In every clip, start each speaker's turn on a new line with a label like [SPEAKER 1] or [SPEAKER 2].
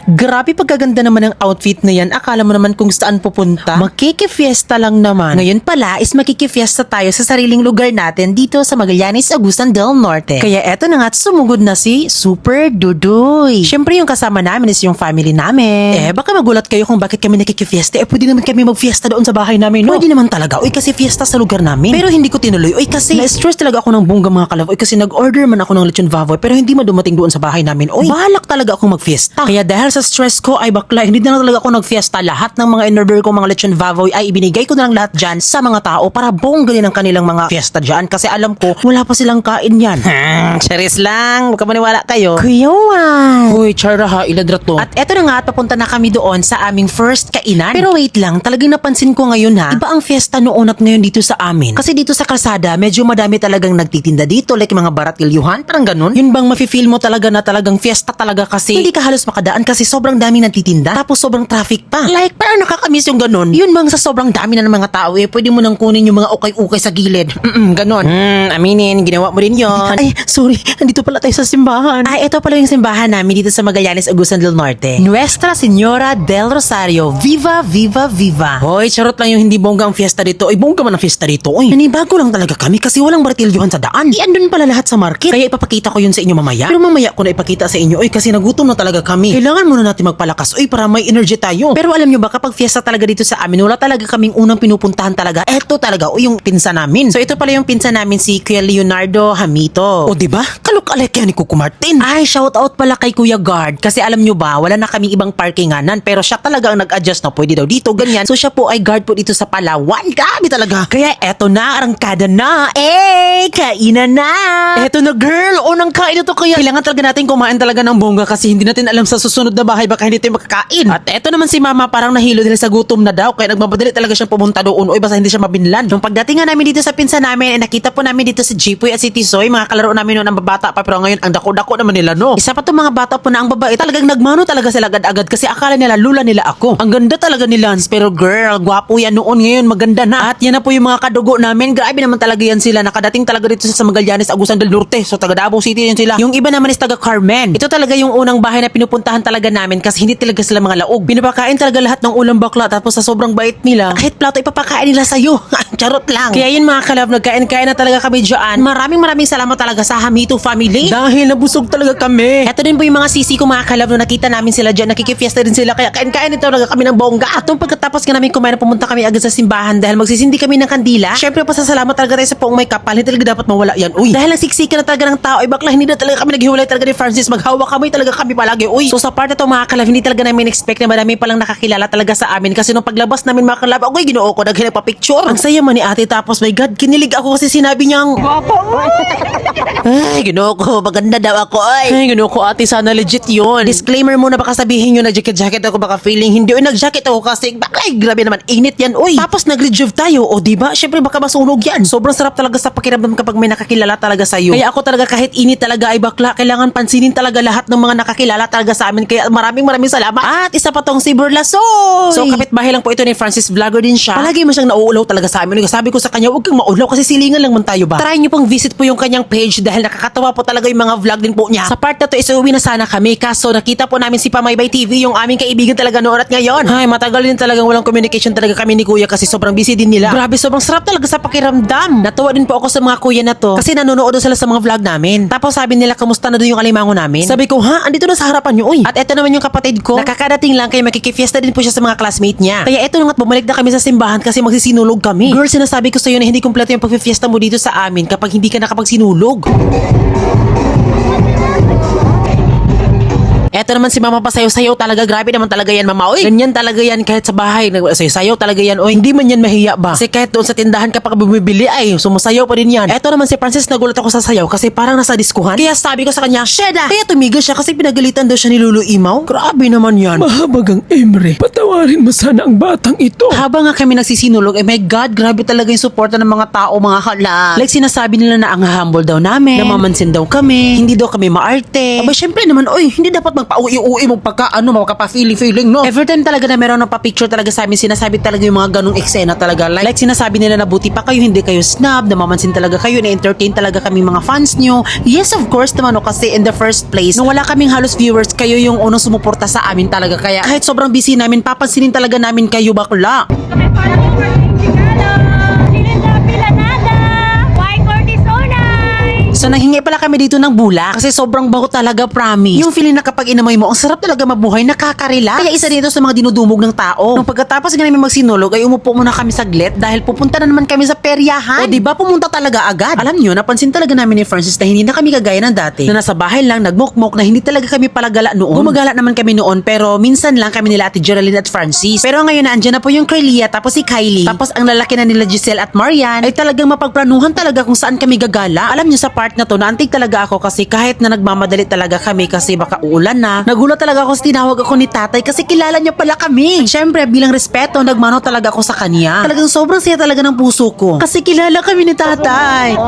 [SPEAKER 1] Grabe pagkaganda naman ng outfit na yan. Akala mo naman kung saan pupunta. Makikifiesta lang naman. Ngayon pala is makikifiesta tayo sa sariling lugar natin dito sa Magallanes, Agusan del Norte. Kaya eto na nga at sumugod na si Super Dudoy. Siyempre yung kasama namin is yung family namin. Baka magulat kayo kung bakit kami nakikifiesta. Pwede naman kami magfiesta doon sa bahay namin, no? Pwede naman talaga. Kasi fiesta sa lugar namin. Pero hindi ko tinuloy. Kasi na-stress talaga ako ng bongga mga kalab. Kasi nag-order man ako ng lechon vavoy pero hindi madumating doon sa bahay namin. Balak talaga akong magfiesta. Kaya dahil sa stress ko ay bakla, hindi na talaga ako nagfiesta. Lahat ng mga in-order ko mga lechon vavoy ay ibinigay ko na lang lahat dyan sa mga tao para bongga din ang kanilang mga fiesta dyan. Kasi alam ko, wala pa silang kain yan. Charis lang. Huwag ka maniwala kayo. Kuya Juan. Uy, chara ha, iladrat to. At eto na nga at papunta na kami doon sa aming first kainan. Pero wait lang, talagang napansin ko ngayon ha, iba ang fiesta noon at ngayon dito sa amin. Kasi dito sa kalsada, medyo madami talagang nagtitinda dito. Like mga baratilyuhan, parang ganun. Yun bang mafe-feel mo talaga na talagang fiesta talaga kasi hindi ka halos makadaan kasi sobrang dami nagtitinda. Tapos sobrang traffic pa. Like, parang nakakamiss yung ganun. Yun bang sa sobrang dami na ng mga tao pwede mo nang kunin yung mga ukay-ukay sa gilid. Ganon. Aminin, ginawa mo rin yun. Ay, sorry. Nandito pala tayo sa simbahan. Ay, ito pala yung simbahan namin dito sa Magallanes, Agusan del Norte. Nuestra Señora del Rosario. Viva, viva, viva. Hoy, charot lang yung hindi bongga ang fiesta dito. Ay, bongga man ang fiesta dito. Uy, nanibago lang talaga kami kasi walang baratilyuhan sa daan. Andun pala lahat sa market. Kaya ipapakita ko yun sa inyo mamaya. Pero mamaya ko na ipakita sa inyo. Uy, kasi nagutom na talaga kami. Kailangan muna natin magpalakas. Uy, para may energy tayo. Pero alam nyo ba, kapag fiesta talaga dito sa amin, wala talaga kaming unang pinupuntahan talaga. Eto talaga, o yung pinsa namin. So ito pala yung pinsa namin, si Kuya Leonardo Hamito. O diba? Kalok-alek yan ni Kuko Martin. Ay, shout out pala kay Kuya Guard. Kasi alam nyo ba, wala na kaming ibang parkinganan. Pero siya talaga ang nag-adjust na pwede daw dito, ganyan. So siya po ay guard po dito sa Palawan. Grabe talaga. Kaya eto na, arangkada na. Kainan na. Eto na girl, unang kain na to kaya. Kailangan talaga natin kumain talaga ng bongga kasi hindi natin alam sa susunod na bahay baka hindi tayo makakain. At eto naman si mama parang nahilo dahil sa gutom na daw kaya nagmamadali talaga siyang pumunta doon. Uy, basta hindi siya mabinlan. Nung pagdating nga namin dito sa pinsa namin, nakita po namin dito si Jipoy at si Tisoy, mga kalaro namin noon ang babata pa pero ngayon ang dako-dako naman nila no. Isa pa tong mga bata po na ang babae talagang nagmano talaga sila agad-agad kasi akala nila lula nila ako. Ang ganda talaga nila. Pero girl, gwapo yan noon, ngayon maganda na. At yan na po yung mga kadugo namin. Grabe naman talaga yan sila. Nakadating talaga dito sa Magallanes, Agusan del Norte. So taga Davao City yan sila. Yung iba naman is taga Carmen. Ito talaga yung unang bahay na pinupuntahan talaga namin kasi hindi talaga sila mga laog. Pinapakain talaga lahat ng ulam bakla tapos sa sobrang bait nila, kahit plato ipapakain nila sa'yo. Charot lang. Kaya yun mga kalab, nagkain-kain na talaga kami dyan. Maraming salamat talaga sa Hamito family. Dahil nabusog talaga kami. Ito din po yung mga sisi ko mga kalab na nakita namin sila dyan. Nakikifiesta din sila kaya kain-kain din talaga kami ng bongga. At nung pagkatapos nga namin kumain, pumunta kami agad sa simbahan dahil magsisindi kami ng kandila. Syempre pasasalamat talaga tayo sa poong may kapal. Hindi talaga dapat mawala yan. Uy, dahil nagsiksikan na talaga ng tao ay bakla hindi na talaga kami naghiwalay talaga ni Francis. Maghawa kami talaga kami palagi. Uy, so sa part na to mga kalab, hindi talaga namin expect na marami palang nakakilala talaga sa amin kasi nung paglabas namin mga kalab, ako'y ginoo ko naghinag pa picture. Ang saya man ni ate tapos my God, kinilig ako kasi sinabi niyang guwapo. Ay, ginoo ko, maganda daw ako ay ginoo ko ate, sana legit yun. Disclaimer muna baka sabihin nyo na jacket ako baka feeling hindi. Uy, nag-jacket ako kasi bakay, grabe naman, init yan uy. Tapos nag-rejuve tayo, o diba? Syempre baka masunog yan. Sobrang sarap talaga sa pakiramdam kapag may nakakilala talaga sa'yo. Kaya ako talaga kahit init talaga ay bakla, kailangan pansinin talaga lahat ng mga nakakilala talaga sa amin. Kaya maraming salamat. At isa pa tong si Burlasoy. So kapitbahay lang po ito ni Francis, vlogger din siya. Palagi mo siyang nauulaw talaga sa amin. Sabi ko sa kanya, huwag kang maulaw kasi silingan lang man tayo ba. Try niyo pong visit po yung kanyang page dahil nakakatawa po talaga yung mga vlog din po niya. Sa part na to is uwi na sana kami kaso nakita po namin si Pamaybay TV, yung aming kaibigan talaga noon at ngayon. Ay, matagal din talagang walang communication talaga kami ni Kuya kasi sobrang busy din nila. Grabe, sobrang sarap talaga sa pakiramdam. Natuwa din po ako sa mga kuya na to kasi nanonood sila sa mga vlog namin. Tapos sabi nila, kamusta na doon yung alimango namin? Sabi ko, ha? Andito na sa harapan niyo, uy. At eto naman yung kapatid ko. Nakakadating lang kaya makikifiesta din po siya sa mga classmate niya. Kaya eto nang at bumalik na kami sa simbahan kasi magsisinulog kami. Girl, sinasabi ko sa iyo na hindi kumpleto yung pagfifiesta mo dito sa amin kapag hindi ka nakapagsinulog. Eto naman si mama pa sayo-sayo talaga. Grabe naman talaga yan mama. Uy, ganyan talaga yan kahit sa bahay. Sayo-sayo talaga yan. Uy, hindi man yan mahiya ba? Kasi kahit doon sa tindahan kapag bumibili ay sumasayaw pa din yan. Eto naman si Francis, nagulat ako sa sayaw kasi parang nasa diskuhan. Kaya sabi ko sa kanya, Sheda! Kaya tumigil siya kasi pinagalitan daw siya ni Lulu Imaw. Grabe naman yan.
[SPEAKER 2] Mahabagang Emre, patawarin mo sana ang batang ito.
[SPEAKER 1] Habang nga kami nagsisinulog, my God, grabe talaga yung suporta ng mga tao, mga kala. Like sinasabi nila na ang humble daw namin, namamansin daw kami, hindi daw kami maarte. Aba, syempre naman, oy, hindi dapat magpa
[SPEAKER 3] magpaka-ui-ui, magpaka-feeling, no?
[SPEAKER 1] Every time talaga na meron ng pa-picture talaga sa amin, sinasabi talaga yung mga ganong eksena talaga. Like sinasabi nila na buti pa kayo, hindi kayo snub, namamansin talaga kayo, na-entertain talaga kami mga fans nyo. Yes, of course naman, no, kasi in the first place, nung wala kaming halos viewers, kayo yung unang sumuporta sa amin talaga. Kaya kahit sobrang busy namin, papansinin talaga namin kayo, bakla.
[SPEAKER 4] Kami parang yung Silinda Pilanada, White Cortisonay.
[SPEAKER 1] So nanghingi pala kami dito ng bulak kasi sobrang baho talaga, promise. Yung feeling na kapag inamoy mo, ang sarap talaga mabuhay, nakaka-relax. Kaya isa dito sa mga dinudumog ng tao. Nung pagkatapos nga namin magsinulog, ay umupo muna kami saglit dahil pupunta na naman kami sa peryahan. O diba, pumunta talaga agad. Alam nyo, napansin talaga namin ni Francis na hindi na kami kagaya ng dati. Na nasa bahay lang, nagmukmok, na hindi talaga kami palagala noon. Gumagala naman kami noon, pero minsan lang kami nila Ate Geraldine at Francis. Pero ngayon na andyan na po yung Carlia, tapos si Kylie, tapos ang lalaki na nila Giselle at Marian, ay talagang mapagplanuhan talaga kung saan kami gagala. Alam nyo, sa part na to, naantig talaga ako kasi kahit na nagmamadali talaga kami kasi baka uulan na, nagulat talaga ako sa tinawag ako ni tatay kasi kilala niya pala kami. At syempre, bilang respeto, nagmano talaga ako sa kanya. Talagang sobrang saya talaga ng puso ko kasi kilala kami ni tatay.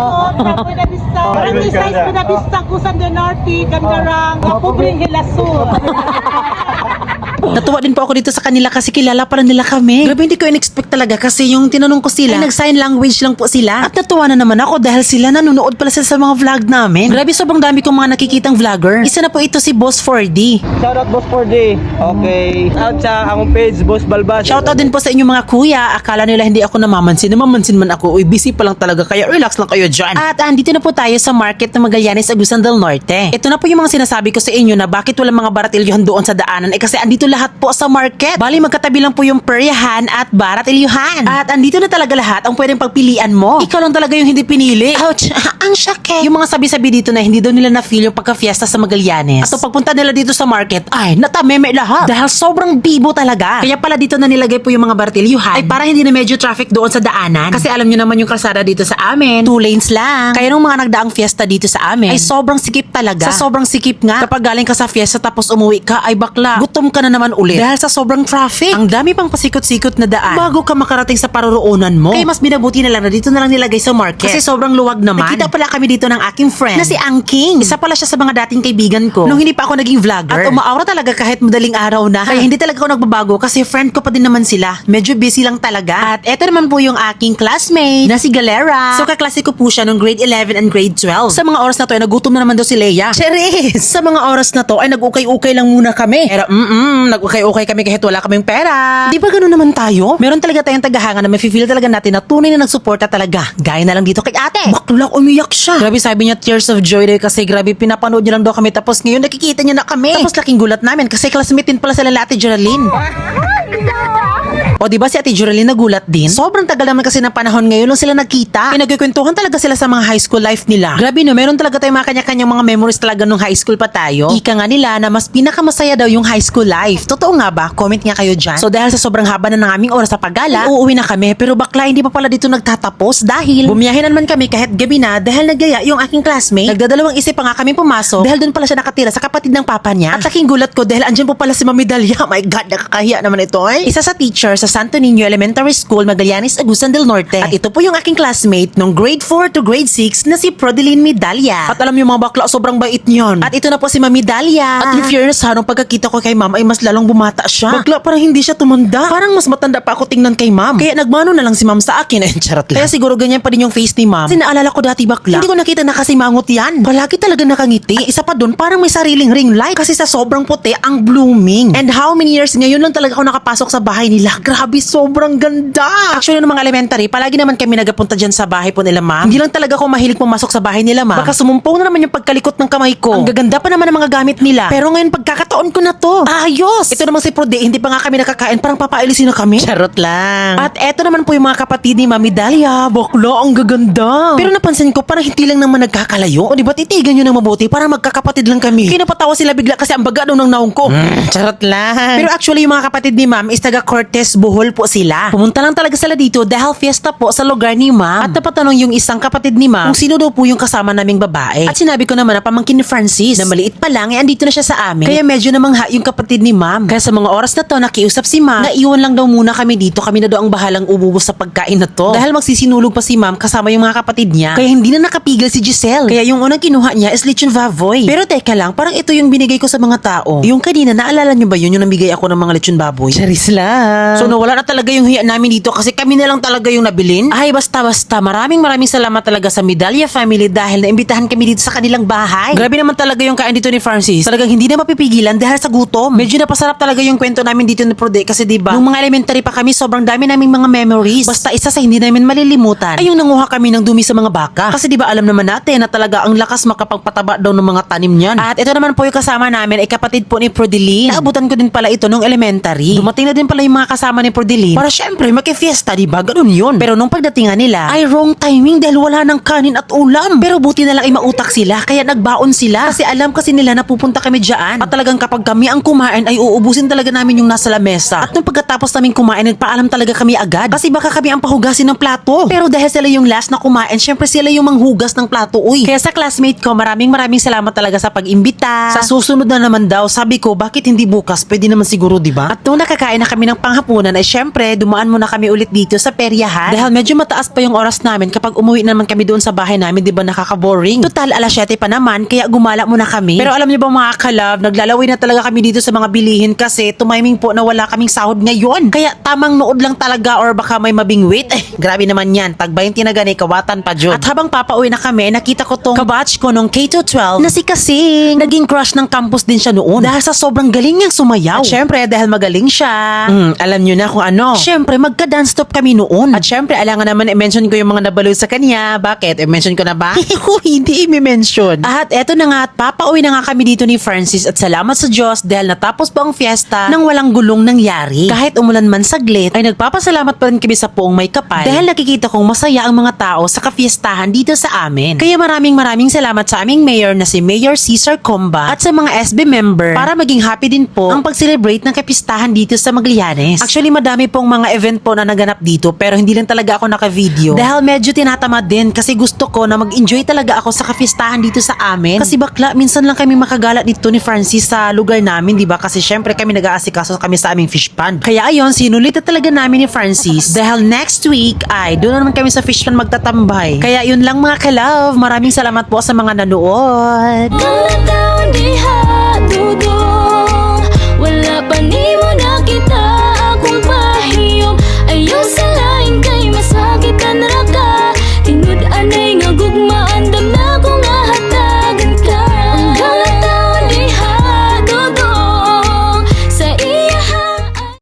[SPEAKER 5] Pinabista ko sa Norte, Gandarang, Pubring Hilasur.
[SPEAKER 1] Natuwa din po ako dito sa kanila kasi kilala pala nila kami. Grabe, hindi ko in-expect talaga kasi yung tinanong ko sila, ay nag-sign language lang po sila. At natuwa na naman ako dahil sila nanonood pala sila sa mga vlog namin. Grabe, sobrang dami kong mga nakikitang vlogger. Isa na po ito si Boss 4D.
[SPEAKER 6] Shoutout Boss 4D. Okay. Out sa akong page, Boss Balbas.
[SPEAKER 1] Shoutout din po sa inyo mga kuya. Akala nila hindi ako namamansin. Namamansin man ako. Uy, busy pa lang talaga. Kaya relax lang kayo dyan. At andito na po tayo sa market ng Magallanes, Agusan del Norte. Ito na po yung mga sinasabi ko sa inyo na bakit wala mga baratilyohan doon sa daanan. Eh kasi andito lahat po sa market. Bali, magkatabi lang po yung peryahan at baratilyohan. At andito na talaga lahat ang pwedeng pagpilian mo. Ikaw lang talaga yung hindi pinili. Ouch! Ang syake. Yung mga sabi-sabi dito na hindi daw nila na-feel yung pagka-fiesta sa Magallanes. At pagpunta nila dito sa market, ay, natameme lahat. Dahil sobrang bibo talaga. Kaya pala dito na nilagay po yung mga baratilyohan. Ay, para hindi na medyo traffic doon sa daanan. Kasi alam nyo naman yung kalsada dito sa amin, 2 lanes lang. Kaya nung mga nagdaang fiesta dito sa amin, ay sobrang sikip talaga. Sa sobrang sikip nga, kapag galing ka sa fiesta tapos umuwi ka, ay bakla, gutom ka na naman ulit. Dahil sa sobrang traffic, ang dami pang pasikot-sikot na daan bago ka makarating sa paroroonan mo. Kaya mas binabuti na lang na dito na lang nilagay sa market. Kasi sobrang luwag naman. Nakita pala kami dito ng aking friend na si Ang King. Isa pala siya sa mga dating kaibigan ko nung hindi pa ako naging vlogger. At umaaura talaga kahit madaling araw na. Kaya hindi talaga ako nagbabago kasi friend ko pa din naman sila. Medyo busy lang talaga. At eto naman po yung aking classmate na si Galera. So kaklase ko po siya nung grade 11 and grade 12. Sa mga oras na to ay nagutom na naman daw si Leia. Cheris! Sa mga oras na to ay nag-ukay-ukay lang muna kami. Pero nag-ukay-ukay kami kahit wala kaming pera. Di ba gano'n naman tayo? Meron talaga tayong tagahanga na may feel talaga natin na tunay na nagsuporta talaga. Gaya na lang dito kay ate. Bakla, umiyak siya. Grabe, sabi niya tears of joy daw kasi grabe pinapanood niya lang daw kami tapos ngayon nakikita niya na kami. Tapos laking gulat namin kasi classmate din pala sila Ate Geraldine. O diba si Ate Geraldine nagulat din? Sobrang tagal naman kasi ng panahon ngayon lang sila nagkita. Kaya nagkikwentuhan talaga sila sa mga high school life nila. Grabe no, meron talaga tayong mga kanya-kanyang mga memories talaga nung high school pa tayo. Ika nga nila na mas pinakamasaya daw yung high school life. Totoo nga ba? Comment nga kayo dyan. So dahil sa sobrang haba na ng aming oras sa paggala, uuwi na kami. Pero bakla, hindi pa pala dito nagtatapos dahil bumiyahe na naman kami kahit gabi na dahil nagyaya yung aking classmate. Nagdadalawang isip pa nga kami pumasok dahil doon pala siya nakatira sa kapatid ng papa niya. At laking gulat ko dahil andyan po pala si Mami Dalia. My God, nakakahiya naman ito eh. Isa sa teacher sa Santo Niño Elementary School, Magallanes, Agusan del Norte. At ito po yung aking classmate nung grade 4 to grade 6 na si Prodeline Midalia. At alam niyo mga bakla, sobrang bait niyon. At ito na po si Mami Dalia. At in fairness ha, nung pagkakita ko kay ma'am ay mas lalong bumata siya. Bakla, parang hindi siya tumanda. Parang mas matanda pa ako tingnan kay ma'am. Kaya nagmano na lang si ma'am sa akin. Charot lang. Kaya siguro ganyan pa din yung face ni ma'am. Kasi naalala ko dati bakla, hindi ko nakita na kasi mangot yan. Palagi talaga nakangiti. At isa pa dun, parang may sariling ring light. Kasi sa sobrang puti, ang blooming. And how many years ngayon lang talaga ako nakapasok sa bahay nila. Grabe, sobrang ganda. Actually, nung mga elementary, palagi naman kami nagapunta dyan sa bahay po nila ma'am. Hindi lang talaga ako mahilig pumasok sa bahay nila ma'am. Baka sumumpong na naman yung pagkalikot ng kamay ko. Ang gaganda pa naman ng mga gamit nila. Pero ngayon, pagkakataon ko na to. Ayos! Ito naman si Prode, hindi pa nga kami nakakain. Parang papailisin na kami. Charot lang. At eto naman po yung mga kapatid ni Mami Dalia. Bakla, ang gaganda. Pero napansin ko, parang hindi lang naman nagkakalayo. O diba, titigan nyo ng mabuti. Parang magkakapatid lang kami. Kinapatawa sila bigla kasi ang baga daw ng naong ko. Charot lang. Pero actually, yung mga kapatid ni ma'am is taga Cortez Bohol po sila. Pumunta lang talaga sila dito dahil fiesta po sa lugar ni ma'am. At napatanong yung isang kapatid ni ma'am kung sino daw po yung kasama naming babae. At sinabi ko naman na pamangkin ni Francis na maliit pa lang andito na siya sa amin. Kaya medyo namangha yung kapatid ni ma'am. Kaya sa mga oras na to nakiusap si ma'am na iwan lang daw muna kami dito. Kami na daw ang bahalang ububos sa pagkain na to. Dahil magsisinulog pa si ma'am kasama yung mga kapatid niya. Kaya hindi na nakapigil si Giselle. Kaya yung unang kinuha niya is lechon baboy. Pero teka lang, parang ito yung binigay ko sa mga tao. Yung kanina, naalala niyo ba yun? Yung namigay ako ng mga lechon baboy? Charis lang. So nawala na talaga yung hiya namin dito kasi kami na lang talaga yung nabilin. Ay basta. Maraming salamat talaga sa Medalya family dahil naimbitahan kami dito sa kanilang bahay. Grabe naman talaga yung kain dito ni Francis. Talagang hindi na mapipigilan dahil sa gutom. Medyo napasarap talaga yung kwento namin dito ni Prode kasi diba, nung mga elementary pa kami, sobrang dami naming mga memories. Basta isa sa hindi namin malilimutan ay yung nanguha kami ng dumi sa mga baka. Kasi diba alam naman natin na talaga ang lakas makapagpataba daw ng mga tanim niyan. At ito naman po yung kasama namin ay kapatid po ni Prodeline. Naabutan ko din pala ito nung elementary. Dumating na din pala yung mga kasama ni Prodeline para syempre makifiesta, diba? Ganun yun. Pero nung pagdating nila ay wrong timing dahil wala ng kanin at ulam. Pero buti na lang ay mautak sila kaya nagbaon sila. Kasi alam kasi nila na pupunta kami dyan. At talagang kapag kami ang kumain ay uubusin talaga namin yung nasa lamesa. At nung pagkatapos namin kumain, nagpaalam talaga kami agad. Kasi baka kami ang pahugasin ng plato. Pero dahil sila yung last na kumain, syempre sila yung manghugas ng plato. Uy. Kaya sa classmate ko, maraming salamat talaga sa pag-imbita. Sa susunod na naman daw, sabi ko, bakit hindi bukas? Pwede naman siguro, diba? At nung nakakain na kami ng panghapunan ay syempre, dumaan muna kami ulit dito sa peryahan. Dahil medyo mataas pa yung oras namin kapag umuwi naman kami doon sa bahay namin, diba nakaka-boring? Total, alas 7 pa naman, kaya gumala muna kami. Pero alam niyo ba mga kalab, naglalaway na talaga kami dito sa mga bilihin kasi tumiming po na wala kaming sahod ngayon. Kaya tamang nood lang talaga or baka may mabingwit. Grabe naman yan. Tag 20 na gani, kawatan pa dyan. At habang papauwi na kami, nakita ko tong kabatch ko nung K-12 na si Kasing. Naging crush ng campus din siya noon dahil sa sobrang galing niyang sumayaw. At syempre, dahil magaling siya, alam niyo na kung ano. Syempre, magka-dance stop kami noon. At syempre, alangan naman i-mention ko yung mga nabaloy sa kanya. Bakit? I-mention ko na ba? Hindi i-mention. At eto na nga, at papauwi na nga kami dito ni Francis at salamat sa Diyos dahil natapos po ang fiesta nang walang gulong nangyari. Kahit umulan man saglit, ay nagpapasalamat pa rin kami sa Poong May Kapal dahil nakikita kong masaya ang mga tao sa kafiestahan dito sa amin. Kaya maraming salamat sa aming mayor na si Mayor Cesar Comba at sa mga SB member para maging happy din po ang pag-celebrate ng kapistahan dito sa Maglianes. Actually, madami pong mga event po na naganap dito pero hindi lang talaga ako naka-video dahil medyo tinatamad din kasi gusto ko na mag-enjoy talaga ako sa kafistahan dito sa amin. Kasi bakla, minsan lang kami makagala dito ni Francis sa lugar namin, diba? Kasi syempre kami nag-aasikaso kami sa aming fish pond. Kaya ayun, sinulit na talaga namin ni Francis dahil next week ay doon naman kami sa fish pond magtatambay. Kaya yun lang mga ka-love. Maraming salamat po sa mga nanood.
[SPEAKER 4] Mga taon di hadudong, wala pa ni